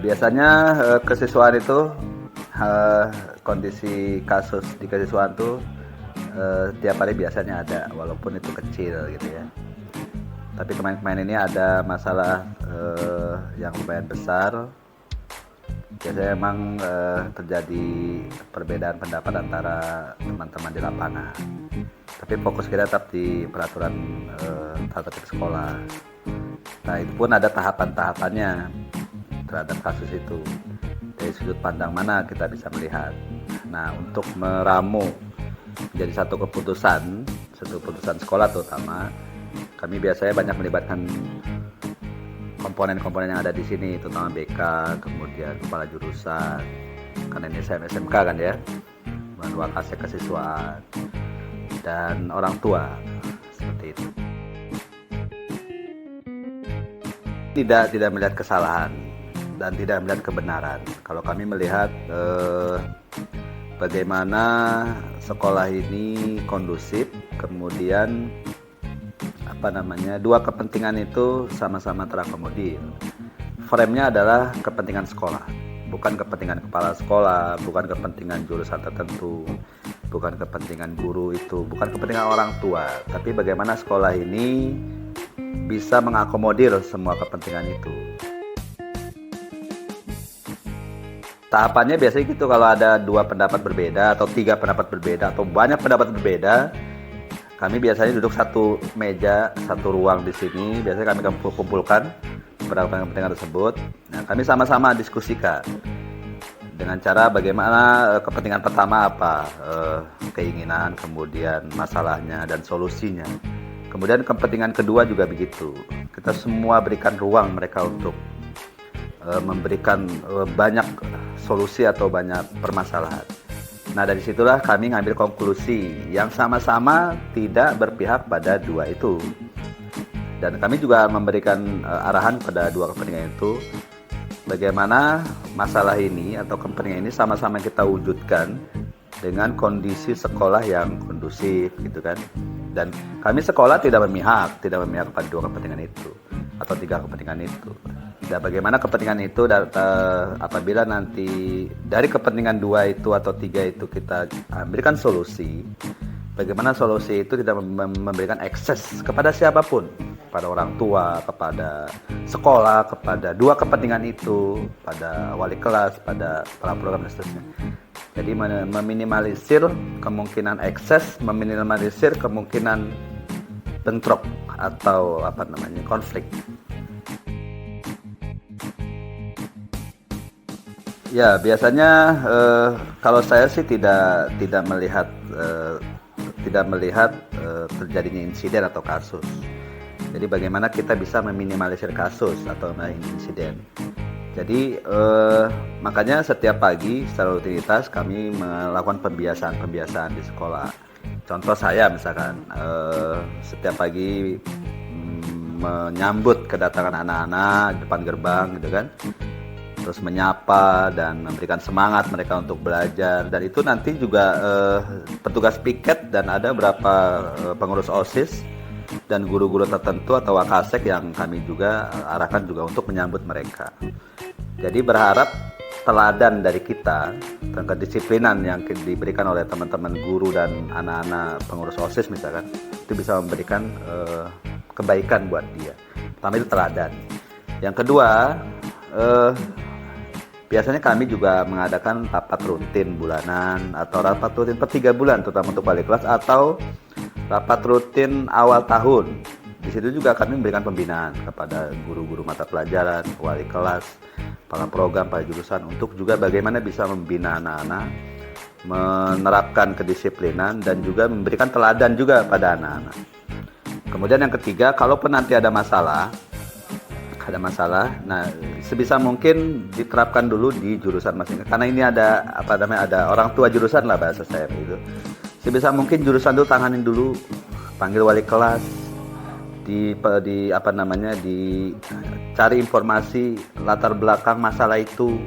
biasanya kesiswaan itu kondisi kasus di kesiswaan tuh tiap hari biasanya ada, walaupun itu kecil gitu ya. Tapi kemarin ini ada masalah yang lumayan besar. Biasanya emang terjadi perbedaan pendapat antara teman-teman di lapangan. Tapi fokus kita tetap di peraturan tata tertib sekolah. Nah, itu pun ada tahapan-tahapannya terhadap kasus itu. Dari sudut pandang mana kita bisa melihat. Nah, untuk meramu menjadi satu keputusan sekolah terutama, kami biasanya banyak melibatkan komponen-komponen yang ada di sini, terutama BK, kemudian kepala jurusan, karena ini SMK kan ya, Wakasek kesiswaan, dan orang tua, seperti itu. Tidak melihat kesalahan dan tidak melihat kebenaran. Kalau kami melihat bagaimana sekolah ini kondusif, kemudian dua kepentingan itu sama-sama terakomodir. Frame-nya adalah kepentingan sekolah, bukan kepentingan kepala sekolah, bukan kepentingan jurusan tertentu, bukan kepentingan guru itu, bukan kepentingan orang tua, tapi bagaimana sekolah ini bisa mengakomodir semua kepentingan itu. Tahapannya biasanya gitu, kalau ada 2 pendapat berbeda atau 3 pendapat berbeda atau banyak pendapat berbeda, kami biasanya duduk satu meja, satu ruang di sini. Biasanya kami kumpulkan beberapa kepentingan tersebut. Nah, kami sama-sama diskusikan dengan cara bagaimana kepentingan pertama apa, keinginan, kemudian masalahnya dan solusinya. Kemudian kepentingan kedua juga begitu. Kita semua berikan ruang mereka untuk memberikan banyak solusi atau banyak permasalahan. Nah, dari situlah kami ngambil konklusi yang sama-sama tidak berpihak pada 2 itu. Dan kami juga memberikan arahan pada 2 kepentingan itu, bagaimana masalah ini atau kepentingan ini sama-sama kita wujudkan dengan kondisi sekolah yang kondusif gitu kan. Dan kami sekolah tidak memihak pada 2 kepentingan itu atau 3 kepentingan itu. Dan bagaimana kepentingan itu apabila nanti dari kepentingan 2 itu atau 3 itu kita ambilkan solusi, bagaimana solusi itu tidak memberikan akses kepada siapapun, pada orang tua, kepada sekolah, kepada 2 kepentingan itu, pada wali kelas, pada kepala program dan seterusnya. Jadi meminimalisir kemungkinan akses, meminimalisir kemungkinan bentrok atau konflik. Ya, biasanya kalau saya sih tidak melihat terjadinya insiden atau kasus. Jadi bagaimana kita bisa meminimalisir kasus atau insiden. Jadi makanya setiap pagi secara rutinitas kami melakukan pembiasaan di sekolah. Contoh saya misalkan setiap pagi menyambut kedatangan anak-anak di depan gerbang gitu kan. Terus menyapa dan memberikan semangat mereka untuk belajar, dan itu nanti juga petugas piket dan ada beberapa pengurus OSIS dan guru-guru tertentu atau wakasek yang kami juga arahkan juga untuk menyambut mereka. Jadi berharap teladan dari kita dan kedisiplinan yang diberikan oleh teman-teman guru dan anak-anak pengurus OSIS misalkan, itu bisa memberikan kebaikan buat dia. Pertama itu teladan. Yang kedua, biasanya kami juga mengadakan rapat rutin bulanan atau rapat rutin per 3 bulan, terutama untuk wali kelas, atau rapat rutin awal tahun. Di situ juga kami memberikan pembinaan kepada guru-guru mata pelajaran, wali kelas, kepala program, pada jurusan, untuk juga bagaimana bisa membina anak-anak, menerapkan kedisiplinan, dan juga memberikan teladan juga pada anak-anak. Kemudian yang ketiga, kalaupun nanti ada masalah, nah sebisa mungkin diterapkan dulu di jurusan masing-masing. Karena ini ada ada orang tua jurusan lah bahasa saya itu. Sebisa mungkin jurusan itu tanganin dulu, panggil wali kelas, dicari informasi latar belakang masalah itu,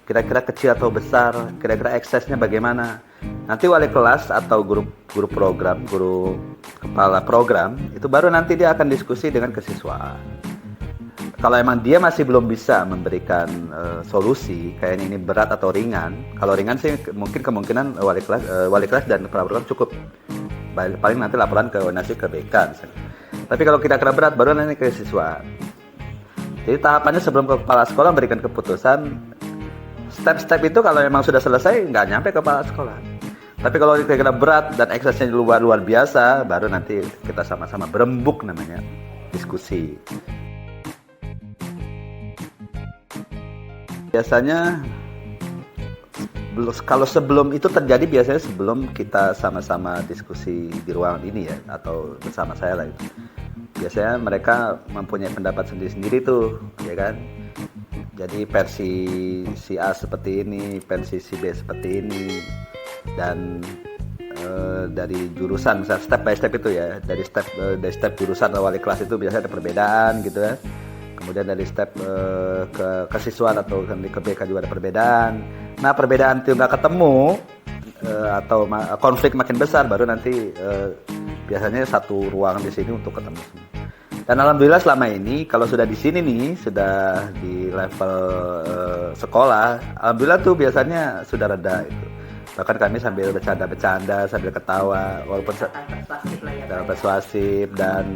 kira-kira kecil atau besar, kira-kira eksesnya bagaimana. Nanti wali kelas atau guru program, guru kepala program itu baru nanti dia akan diskusi dengan kesiswaan. kalau emang dia masih belum bisa memberikan solusi, kayak ini berat atau ringan. Kalau ringan sih mungkin kemungkinan wali kelas dan kepala program cukup. Paling nanti laporan ke koordinasi ke BK misalnya. Tapi kalau kita kena berat, baru nanti ke siswa. Jadi tahapannya sebelum ke kepala sekolah memberikan keputusan, step-step itu kalau memang sudah selesai nggak nyampe ke kepala sekolah. Tapi kalau kita kena berat dan eksesnya luar biasa, baru nanti kita sama-sama berembuk namanya diskusi. Biasanya kalau sebelum itu terjadi, biasanya sebelum kita sama-sama diskusi di ruangan ini ya, atau bersama saya lah itu. Biasanya mereka mempunyai pendapat sendiri-sendiri tuh, ya kan. Jadi versi si A seperti ini, versi si B seperti ini, dan dari jurusan, misalnya step by step itu ya, dari step jurusan wali kelas itu biasanya ada perbedaan gitu ya. Kemudian dari step ke kesiswaan atau ke BK juga ada perbedaan. Nah, perbedaan itu nggak ketemu atau konflik makin besar, baru nanti biasanya satu ruangan di sini untuk ketemu semua. Dan alhamdulillah selama ini kalau sudah di sini nih, sudah di level sekolah, alhamdulillah tuh biasanya sudah reda itu. Bahkan kami sambil bercanda-bercanda, sambil ketawa, walaupun persuasif dan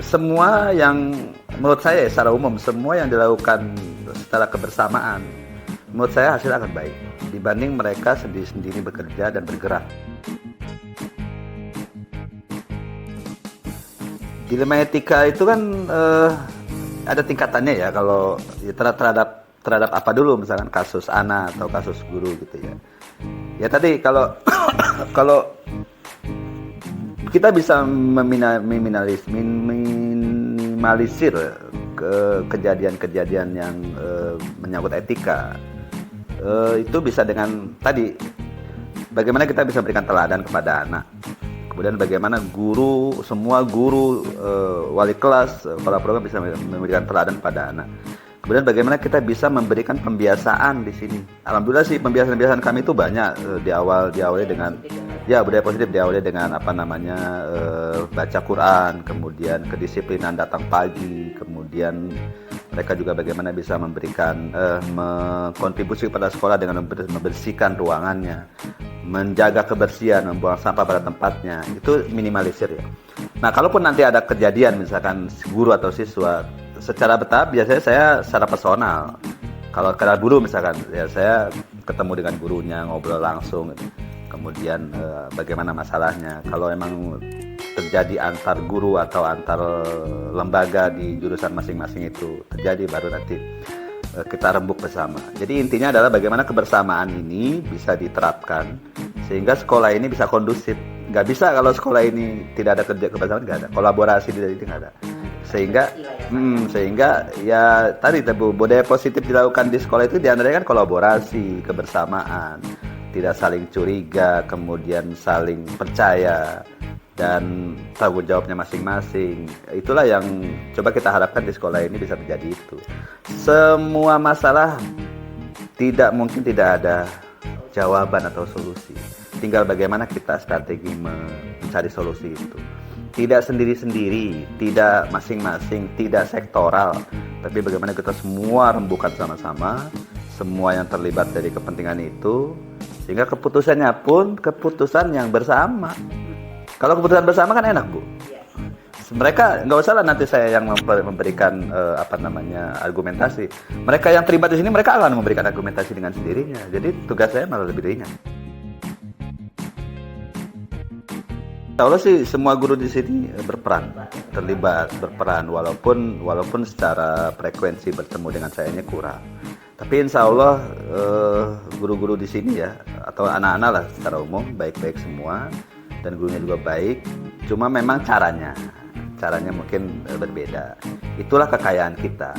semua yang menurut saya secara umum, semua yang dilakukan secara kebersamaan, menurut saya hasilnya akan baik dibanding mereka sendiri-sendiri bekerja dan bergerak. Dilema etika itu kan ada tingkatannya ya, kalau ya, terhadap apa dulu, misalkan kasus anak atau kasus guru gitu ya. Ya tadi kalau kalau kita bisa minimalisir kejadian-kejadian yang menyangkut etika, itu bisa dengan tadi bagaimana kita bisa berikan teladan kepada anak. Kemudian bagaimana semua guru, wali kelas, kepala program bisa memberikan teladan pada anak. Kemudian bagaimana kita bisa memberikan pembiasaan di sini. Alhamdulillah sih pembiasaan kami itu banyak. Diawali dengan budaya positif, diawali dengan baca Quran, kemudian kedisiplinan datang pagi, kemudian mereka juga bagaimana bisa memberikan kontribusi kepada sekolah dengan membersihkan ruangannya, menjaga kebersihan, membuang sampah pada tempatnya. Itu minimalisir ya. Nah, kalaupun nanti ada kejadian misalkan guru atau siswa, secara bertahap biasanya saya secara personal. Kalau kenal guru misalkan, ya saya ketemu dengan gurunya, ngobrol langsung. Kemudian bagaimana masalahnya. Kalau memang terjadi antar guru atau antar lembaga di jurusan masing-masing itu terjadi, baru nanti kita rembuk bersama. Jadi intinya adalah bagaimana kebersamaan ini bisa diterapkan sehingga sekolah ini bisa kondusif. Nggak bisa kalau sekolah ini tidak ada kerja kebersamaan, nggak ada. Kolaborasi di sini nggak ada. Sehingga ya tadi budaya positif dilakukan di sekolah itu diantaranya kan kolaborasi, kebersamaan, tidak saling curiga, kemudian saling percaya dan tanggung jawabnya masing-masing. Itulah yang coba kita harapkan di sekolah ini bisa terjadi itu. Semua masalah mungkin tidak ada jawaban atau solusi. Tinggal bagaimana kita strategi mencari solusi itu. Tidak sendiri-sendiri, tidak masing-masing, tidak sektoral, tapi bagaimana kita semua rembukan sama-sama, semua yang terlibat dari kepentingan itu, sehingga keputusannya pun keputusan yang bersama. Kalau keputusan bersama kan enak, Bu. Mereka nggak usah lah nanti saya yang memberikan argumentasi. Mereka yang terlibat di sini mereka akan memberikan argumentasi dengan sendirinya. Jadi tugas saya malah lebih ringan. Insya Allah sih semua guru di sini terlibat berperan walaupun secara frekuensi bertemu dengan sayanya kurang. Tapi insya Allah guru-guru di sini ya atau anak-anak lah secara umum baik-baik semua dan gurunya juga baik. Cuma memang caranya mungkin berbeda. Itulah kekayaan kita.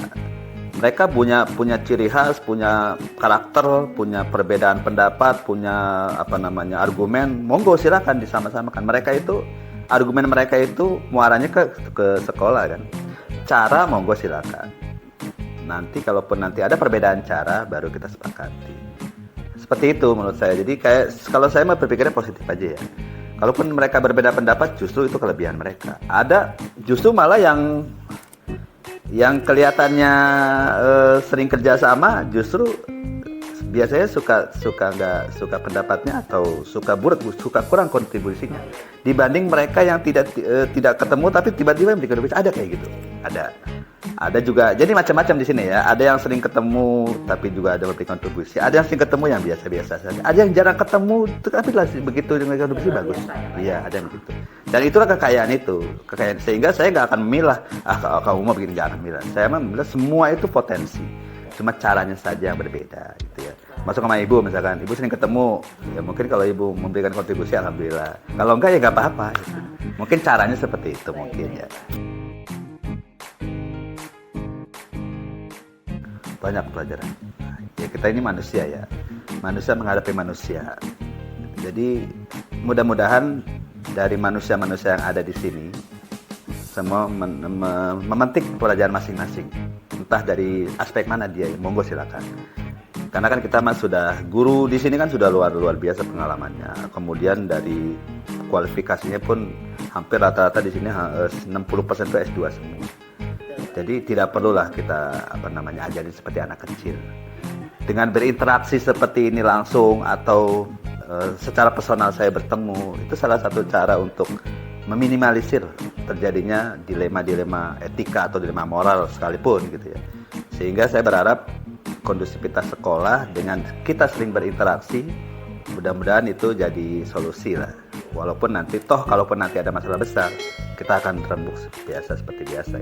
Mereka punya ciri khas, punya karakter, punya perbedaan pendapat, punya argumen. Monggo silakan disama-samakan. Argumen mereka itu muaranya ke sekolah kan. Cara monggo silakan. Nanti kalaupun nanti ada perbedaan cara baru kita sepakati. Seperti itu menurut saya. Jadi kalau saya mah berpikirnya positif aja ya. Kalaupun mereka berbeda pendapat, justru itu kelebihan mereka. Ada justru malah yang Yang kelihatannya sering kerjasama justru biasanya suka nggak suka pendapatnya atau suka kurang kontribusinya dibanding mereka yang tidak ketemu tapi tiba-tiba memberikan kontribusi. Ada kayak gitu, ada juga. Jadi macam-macam di sini ya. Ada yang sering ketemu tapi juga ada memberikan kontribusi, ada yang sering ketemu yang biasa-biasa saja, ada yang jarang ketemu tapi begitu dengan kontribusi bagus. Iya, ada yang begitu. Dan itulah kekayaan sehingga saya nggak akan memilah kalau kamu mau begini, nggak akan memilah. Saya memilah semua itu potensi, cuma caranya saja yang berbeda gitu ya. Masuk sama ibu misalkan, ibu sering ketemu, ya mungkin kalau ibu memberikan kontribusi alhamdulillah, kalau enggak ya nggak apa-apa gitu. Mungkin caranya seperti itu mungkin ya. Banyak pelajaran ya, kita ini manusia ya, manusia menghadapi manusia. Jadi mudah-mudahan dari manusia-manusia yang ada di sini semua memetik pelajaran masing-masing, entah dari aspek mana dia, monggo silakan. Karena kan kita sudah guru di sini kan sudah luar biasa pengalamannya. Kemudian dari kualifikasinya pun hampir rata-rata di sini 60% itu S2 semua. Jadi tidak perlulah kita ajarin seperti anak kecil. Dengan berinteraksi seperti ini langsung atau secara personal saya bertemu, itu salah satu cara untuk meminimalisir terjadinya dilema-dilema etika atau dilema moral sekalipun gitu ya. Sehingga saya berharap kondusivitas sekolah dengan kita sering berinteraksi, mudah-mudahan itu jadi solusi lah. Walaupun nanti kalaupun nanti ada masalah besar, kita akan rembuk seperti biasa.